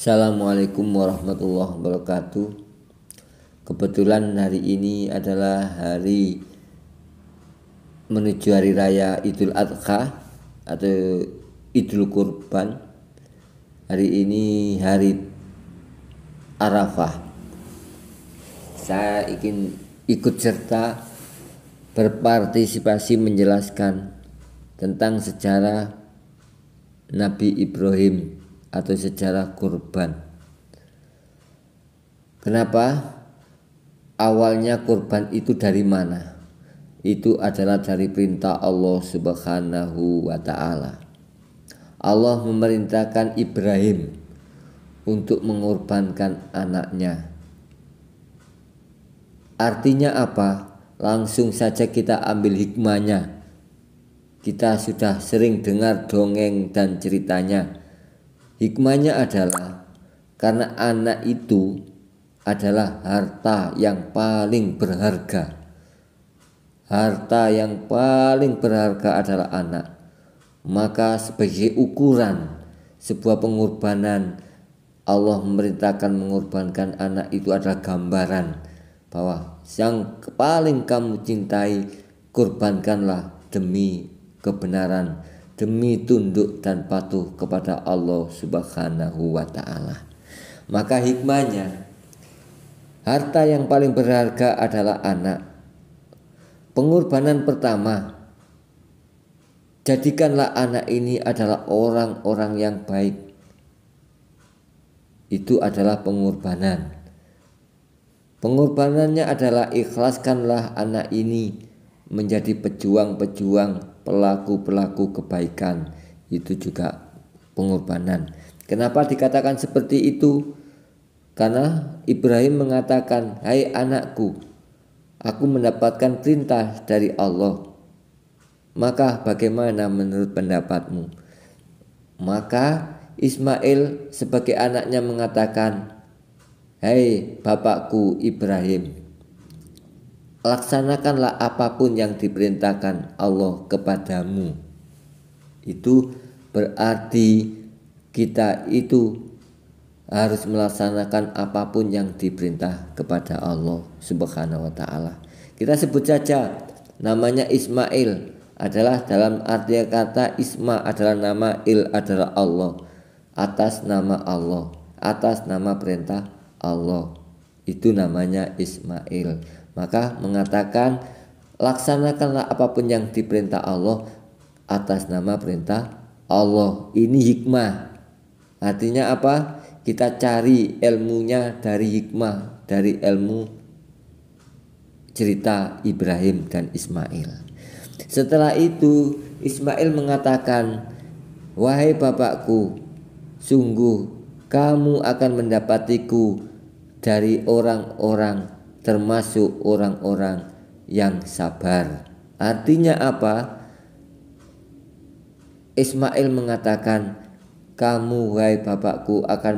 Assalamualaikum warahmatullahi wabarakatuh. Kebetulan hari ini adalah hari menuju hari raya Idul Adha atau Idul Kurban. Hari ini hari Arafah. Saya ingin ikut serta berpartisipasi menjelaskan tentang sejarah Nabi Ibrahim atau sejarah kurban. Kenapa? Awalnya kurban itu dari mana? Itu adalah dari perintah Allah Subhanahu wa ta'ala. Allah memerintahkan Ibrahim untuk mengorbankan anaknya. Artinya apa? Langsung saja kita ambil hikmahnya. Kita sudah sering dengar dongeng dan ceritanya. Hikmahnya adalah karena anak itu adalah harta yang paling berharga. Harta yang paling berharga adalah anak. Maka sebagai ukuran sebuah pengorbanan, Allah memerintahkan mengorbankan anak itu adalah gambaran bahwa yang paling kamu cintai, korbankanlah demi kebenaran, demi tunduk dan patuh kepada Allah Subhanahu wa ta'ala. Maka hikmahnya, harta yang paling berharga adalah anak. Pengorbanan pertama, jadikanlah anak ini adalah orang-orang yang baik. Itu adalah pengorbanan. Pengorbanannya adalah ikhlaskanlah anak ini menjadi pejuang-pejuang, pelaku-pelaku kebaikan. Itu juga pengorbanan. Kenapa dikatakan seperti itu? Karena Ibrahim mengatakan, "Hai anakku, aku mendapatkan perintah dari Allah. Maka bagaimana menurut pendapatmu?" Maka Ismail sebagai anaknya mengatakan, "Hai bapakku Ibrahim, laksanakanlah apapun yang diperintahkan Allah kepadamu." Itu berarti kita itu harus melaksanakan apapun yang diperintah kepada Allah Subhanahu wa ta'ala. Kita sebut saja namanya Ismail adalah dalam arti kata Isma adalah nama, Il adalah Allah. Atas nama Allah, atas nama perintah Allah. Itu namanya Ismail. Maka mengatakan laksanakanlah apapun yang diperintah Allah atas nama perintah Allah. Ini hikmah. Artinya apa? Kita cari ilmunya dari hikmah, dari ilmu cerita Ibrahim dan Ismail. Setelah itu Ismail mengatakan, "Wahai bapakku, sungguh kamu akan mendapatiku dari orang-orang termasuk orang-orang yang sabar." Artinya apa? Ismail mengatakan, "Kamu wahai bapakku akan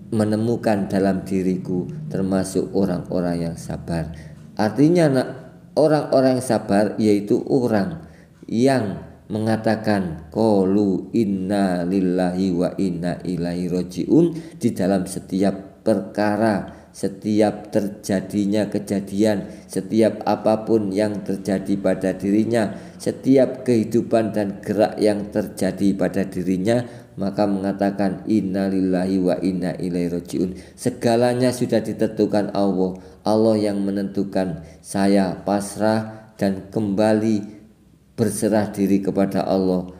menemukan dalam diriku termasuk orang-orang yang sabar." Artinya orang-orang yang sabar yaitu orang yang mengatakan qalu inna lillahi wa inna ilaihi rajiun di dalam setiap perkara, setiap terjadinya kejadian, setiap apapun yang terjadi pada dirinya, setiap kehidupan dan gerak yang terjadi pada dirinya, maka mengatakan innalillahi wa inna ilaihi rajiun. Segalanya sudah ditentukan Allah. Allah yang menentukan. Saya pasrah dan kembali berserah diri kepada Allah.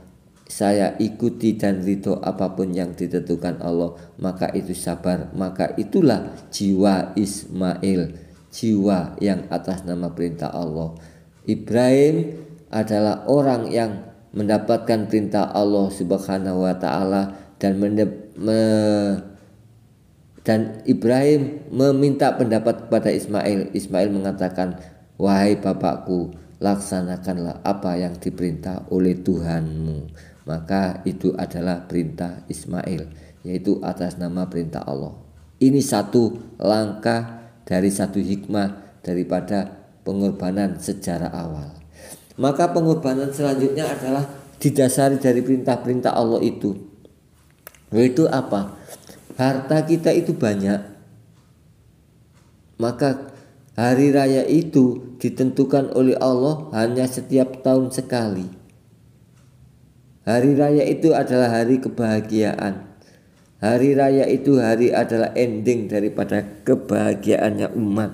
Saya ikuti dan ridho apapun yang ditentukan Allah. Maka itu sabar. Maka itulah jiwa Ismail, jiwa yang atas nama perintah Allah. Ibrahim adalah orang yang mendapatkan perintah Allah Subhanahu wa ta'ala dan Ibrahim meminta pendapat kepada Ismail. Ismail mengatakan, "Wahai bapakku, laksanakanlah apa yang diperintah oleh Tuhanmu." Maka itu adalah perintah Ismail, yaitu atas nama perintah Allah. Ini satu langkah dari satu hikmah daripada pengorbanan secara awal. Maka pengorbanan selanjutnya adalah didasari dari perintah-perintah Allah itu. Yaitu apa? Harta kita itu banyak, maka hari raya itu ditentukan oleh Allah hanya setiap tahun sekali. Hari raya itu adalah hari kebahagiaan. Hari raya itu adalah ending daripada kebahagiaannya umat.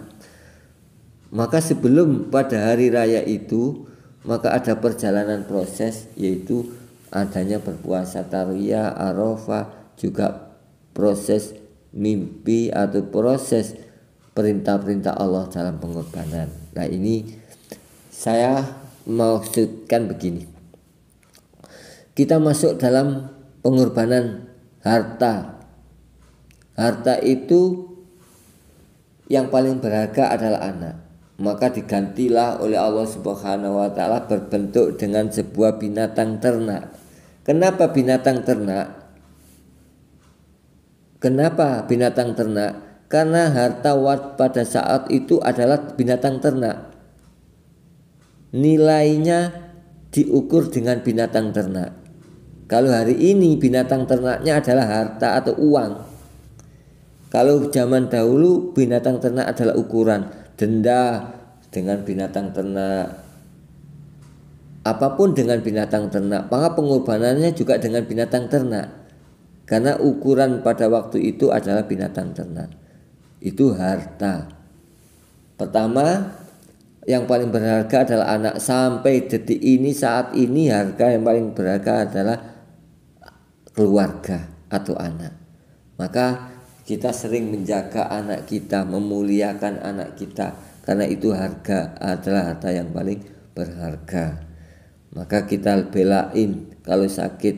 Maka sebelum pada hari raya itu, maka ada perjalanan proses, yaitu adanya berpuasa Tarwiyah, Arafah, juga proses mimpi atau proses perintah-perintah Allah dalam pengorbanan. Nah, ini saya maksudkan begini. Kita masuk dalam pengorbanan harta. Harta itu yang paling berharga adalah anak. Maka digantilah oleh Allah Subhanahu wa taala berbentuk dengan sebuah binatang ternak. Kenapa binatang ternak? Kenapa binatang ternak? Karena harta pada saat itu adalah binatang ternak. Nilainya diukur dengan binatang ternak. Kalau hari ini binatang ternaknya adalah harta atau uang. Kalau zaman dahulu binatang ternak adalah ukuran denda dengan binatang ternak. Apapun dengan binatang ternak, maka pengorbanannya juga dengan binatang ternak. Karena ukuran pada waktu itu adalah binatang ternak. Itu harta. Pertama, yang paling berharga adalah anak. Sampai detik ini, saat ini, harga yang paling berharga adalah keluarga atau anak. Maka kita sering menjaga anak kita, memuliakan anak kita, karena itu adalah harta yang paling berharga. Maka kita belain kalau sakit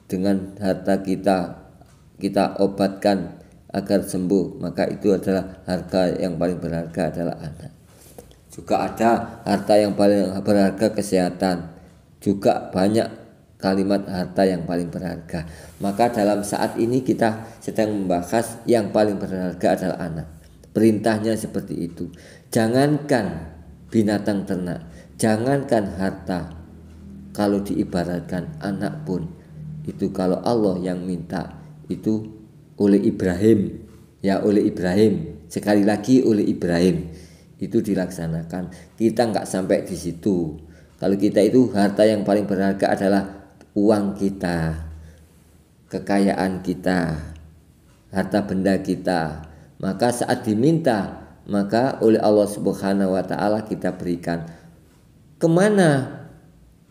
dengan harta kita obatkan agar sembuh, maka itu adalah harga yang paling berharga adalah anak. Juga ada harta yang paling berharga kesehatan. Juga banyak kalimat harta yang paling berharga. Maka dalam saat ini kita sedang membahas yang paling berharga adalah anak. Perintahnya seperti itu. Jangankan binatang ternak, jangankan harta, kalau diibaratkan anak pun, itu kalau Allah yang minta, itu oleh Ibrahim, sekali lagi oleh Ibrahim, itu dilaksanakan. Kita nggak sampai di situ. Kalau kita itu harta yang paling berharga adalah uang kita, kekayaan kita, harta benda kita. Maka saat diminta, maka oleh Allah Subhanahu wa taala kita berikan. Kemana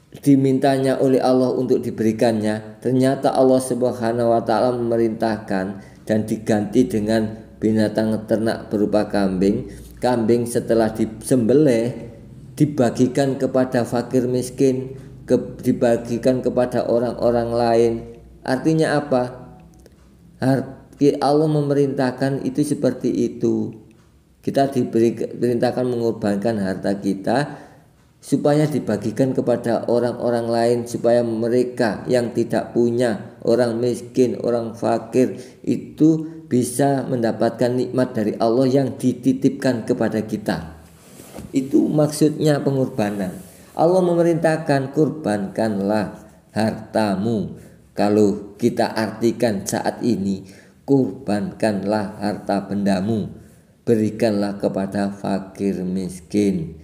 dimintanya oleh Allah untuk diberikannya? Ternyata Allah Subhanahu wa taala memerintahkan dan diganti dengan binatang ternak berupa kambing. Kambing setelah disembelih dibagikan kepada fakir miskin, dibagikan kepada orang-orang lain. Artinya apa? Allah memerintahkan itu seperti itu. Kita diperintahkan mengorbankan harta kita supaya dibagikan kepada orang-orang lain, supaya mereka yang tidak punya, orang miskin, orang fakir, itu bisa mendapatkan nikmat dari Allah yang dititipkan kepada kita. Itu maksudnya pengorbanan. Allah memerintahkan kurbankanlah hartamu. Kalau kita artikan saat ini, kurbankanlah harta bendamu, berikanlah kepada fakir miskin.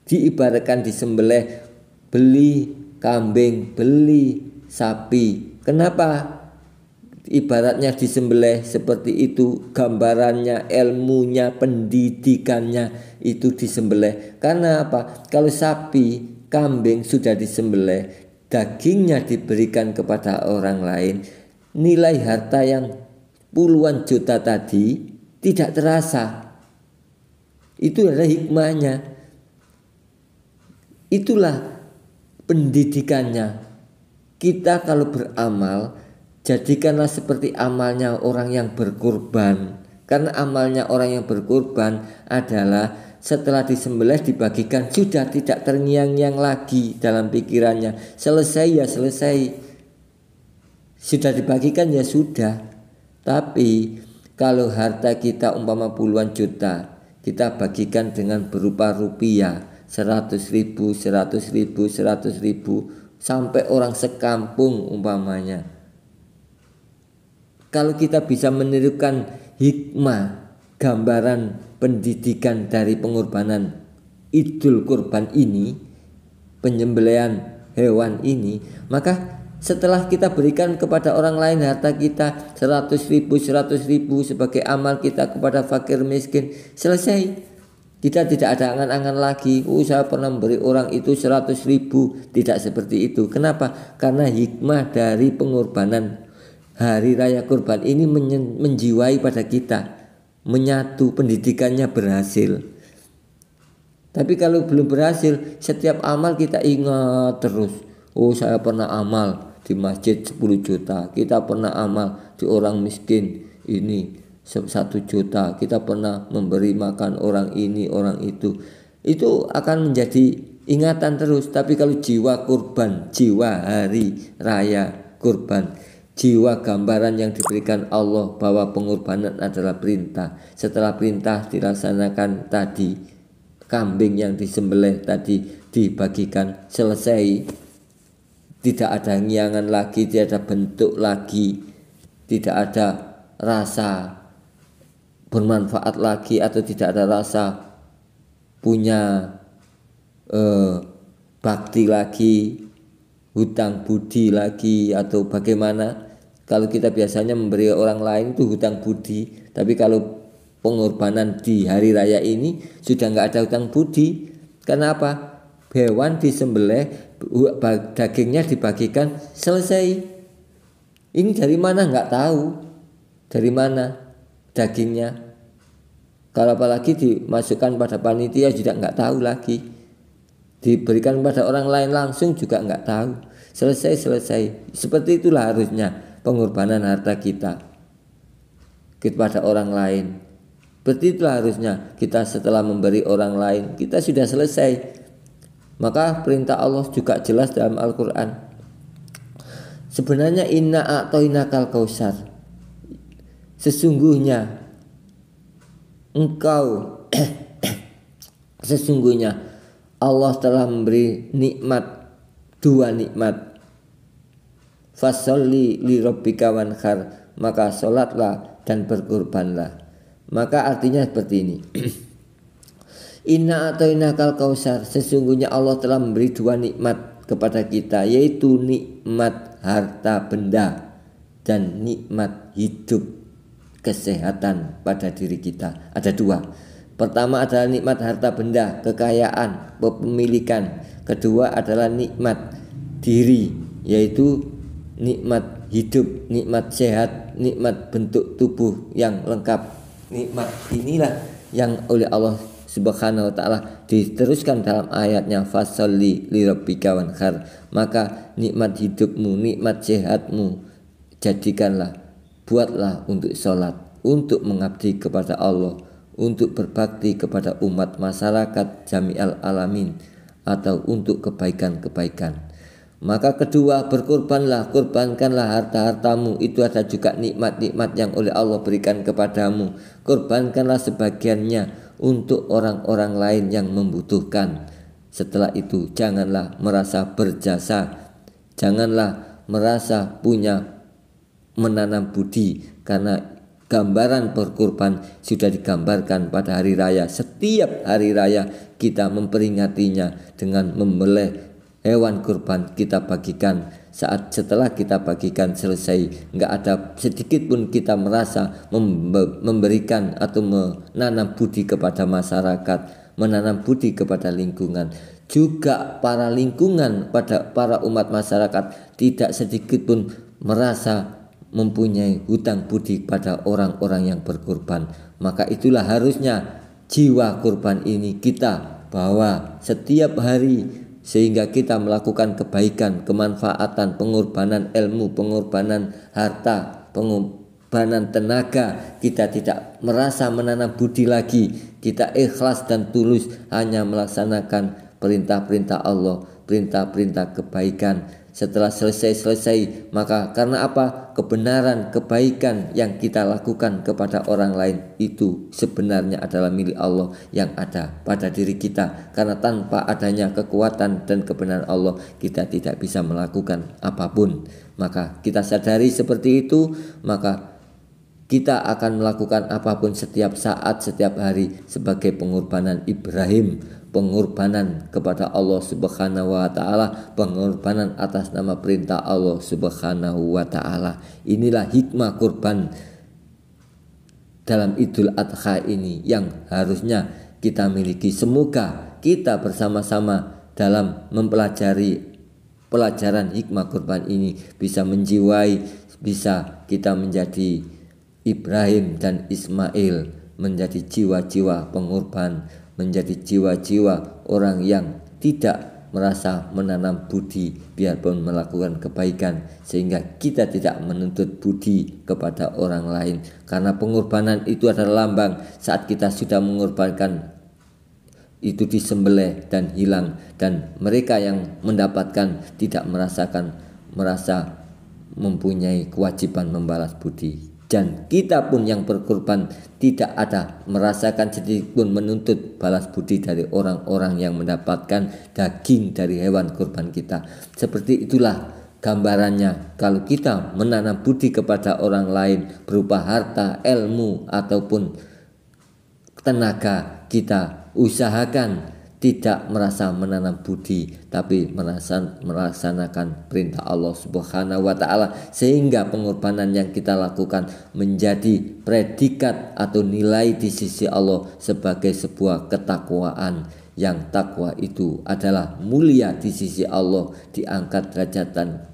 Diibaratkan disembelih, beli kambing, beli sapi. Kenapa ibaratnya disembelih seperti itu? Gambarannya, ilmunya, pendidikannya itu disembelih. Karena apa? Kalau sapi, kambing sudah disembelih, dagingnya diberikan kepada orang lain, nilai harta yang puluhan juta tadi tidak terasa. Itu adalah hikmahnya. Itulah pendidikannya. Kita kalau beramal, jadikanlah seperti amalnya orang yang berkurban. Karena amalnya orang yang berkurban adalah setelah disembelih dibagikan, sudah tidak terngiang-ngiang lagi dalam pikirannya. Selesai ya selesai, sudah dibagikan ya sudah. Tapi kalau harta kita umpama puluhan juta, kita bagikan dengan berupa rupiah, 100.000, 100.000, 100.000, sampai orang sekampung umpamanya. Kalau kita bisa menirukan hikmah, gambaran pendidikan dari pengorbanan Idul Kurban ini, penyembelihan hewan ini, maka setelah kita berikan kepada orang lain harta kita 100.000 sebagai amal kita kepada fakir miskin, selesai. Kita tidak ada angan-angan lagi, saya pernah memberi orang itu 100.000. Tidak seperti itu. Kenapa? Karena hikmah dari pengorbanan hari raya kurban ini menjiwai pada kita, menyatu, pendidikannya berhasil. Tapi kalau belum berhasil, setiap amal kita ingat terus. Saya pernah amal di masjid 10 juta, kita pernah amal di orang miskin ini 1 juta, kita pernah memberi makan orang ini orang itu akan menjadi ingatan terus. Tapi kalau jiwa kurban, jiwa hari raya kurban, jiwa gambaran yang diberikan Allah bahwa pengorbanan adalah perintah, setelah perintah dilaksanakan tadi, kambing yang disembelih tadi dibagikan, selesai. Tidak ada ngiangan lagi, tidak ada bentuk lagi, tidak ada rasa bermanfaat lagi, atau tidak ada rasa punya bakti lagi, hutang budi lagi, atau bagaimana. Kalau kita biasanya memberi orang lain itu hutang budi, tapi kalau pengorbanan di hari raya ini sudah nggak ada hutang budi. Karena apa? Hewan disembelih, dagingnya dibagikan, selesai. Ini dari mana nggak tahu, dari mana dagingnya. Kalau apalagi dimasukkan pada panitia juga nggak tahu lagi. Diberikan pada orang lain langsung juga nggak tahu. Selesai. Seperti itulah harusnya pengorbanan harta kita kepada orang lain. Seperti itulah harusnya kita setelah memberi orang lain, kita sudah selesai. Maka perintah Allah juga jelas dalam Al-Quran. Sebenarnya inna a'toinakal kausar, sesungguhnya engkau sesungguhnya Allah telah memberi nikmat, 2 nikmat. Fasholli li rabbika wanhar, maka sholatlah dan berkurbanlah. Maka artinya seperti ini. Inna a'toinakal kausar, sesungguhnya Allah telah memberi 2 nikmat kepada kita, yaitu nikmat harta benda dan nikmat hidup, kesehatan pada diri kita. Ada 2. Pertama adalah nikmat harta benda, kekayaan, kepemilikan. Kedua adalah nikmat diri, yaitu nikmat hidup, nikmat sehat, nikmat bentuk tubuh yang lengkap. Nikmat inilah yang oleh Allah Subhanahu wa ta'ala diteruskan dalam ayatnya, fasholli li rabbika wanhar, maka nikmat hidupmu, nikmat sehatmu jadikanlah, buatlah untuk sholat, untuk mengabdi kepada Allah, untuk berbakti kepada umat masyarakat jami'al alamin, atau untuk kebaikan-kebaikan. Maka kedua, berkorbanlah, korbankanlah harta-hartamu. Itu ada juga nikmat-nikmat yang oleh Allah berikan kepadamu. Korbankanlah sebagiannya untuk orang-orang lain yang membutuhkan. Setelah itu janganlah merasa berjasa, janganlah merasa punya menanam budi, karena gambaran berkorban sudah digambarkan pada hari raya. Setiap hari raya kita memperingatinya dengan membelih hewan kurban, kita bagikan. Saat setelah kita bagikan selesai, nggak ada sedikit pun kita merasa memberikan atau menanam budi kepada masyarakat, menanam budi kepada lingkungan. Juga para lingkungan, pada para umat masyarakat tidak sedikit pun merasa mempunyai hutang budi pada orang-orang yang berkorban. Maka itulah harusnya jiwa kurban ini kita bawa setiap hari, sehingga kita melakukan kebaikan, kemanfaatan, pengorbanan ilmu, pengorbanan harta, pengorbanan tenaga. Kita tidak merasa menanam budi lagi, kita ikhlas dan tulus hanya melaksanakan perintah-perintah Allah, perintah-perintah kebaikan. Setelah selesai, maka karena apa? Kebenaran, kebaikan yang kita lakukan kepada orang lain itu sebenarnya adalah milik Allah yang ada pada diri kita. Karena tanpa adanya kekuatan dan kebenaran Allah, kita tidak bisa melakukan apapun. Maka kita sadari seperti itu, maka kita akan melakukan apapun setiap saat, setiap hari sebagai pengorbanan Ibrahim, pengorbanan kepada Allah Subhanahu wa taala, pengorbanan atas nama perintah Allah Subhanahu wa taala. Inilah hikmah kurban dalam Idul Adha ini yang harusnya kita miliki. Semoga kita bersama-sama dalam mempelajari pelajaran hikmah kurban ini bisa menjiwai, bisa kita menjadi Ibrahim dan Ismail, menjadi jiwa-jiwa pengorban, menjadi jiwa-jiwa orang yang tidak merasa menanam budi biarpun melakukan kebaikan, sehingga kita tidak menuntut budi kepada orang lain, karena pengorbanan itu adalah lambang saat kita sudah mengorbankan itu disembelih dan hilang, dan mereka yang mendapatkan tidak merasa mempunyai kewajiban membalas budi. Dan kita pun yang berkorban tidak ada merasakan sedikit pun menuntut balas budi dari orang-orang yang mendapatkan daging dari hewan kurban kita. Seperti itulah gambarannya kalau kita menanam budi kepada orang lain berupa harta, ilmu ataupun tenaga, kita usahakan tidak merasa menanam budi, tapi melaksanakan perintah Allah Subhanahu wa taala, sehingga pengorbanan yang kita lakukan menjadi predikat atau nilai di sisi Allah sebagai sebuah ketakwaan, yang takwa itu adalah mulia di sisi Allah, diangkat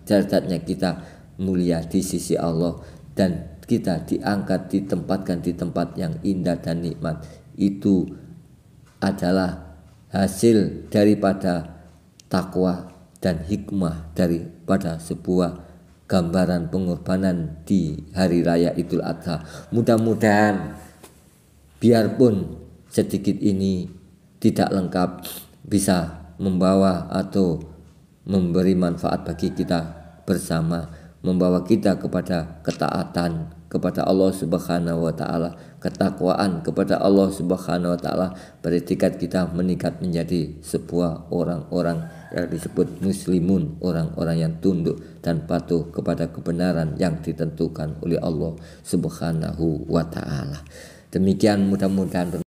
derajatnya kita mulia di sisi Allah, dan kita diangkat, ditempatkan di tempat yang indah dan nikmat. Itu adalah hasil daripada takwa dan hikmah daripada sebuah gambaran pengorbanan di hari raya Idul Adha. Mudah-mudahan biarpun sedikit ini tidak lengkap, bisa membawa atau memberi manfaat bagi kita bersama, membawa kita kepada ketaatan kepada Allah Subhanahu wa taala, ketakwaan kepada Allah Subhanahu wa taala, predikat kita meningkat menjadi sebuah orang-orang yang disebut muslimun, orang-orang yang tunduk dan patuh kepada kebenaran yang ditentukan oleh Allah Subhanahu wa taala. Demikian mudah-mudahan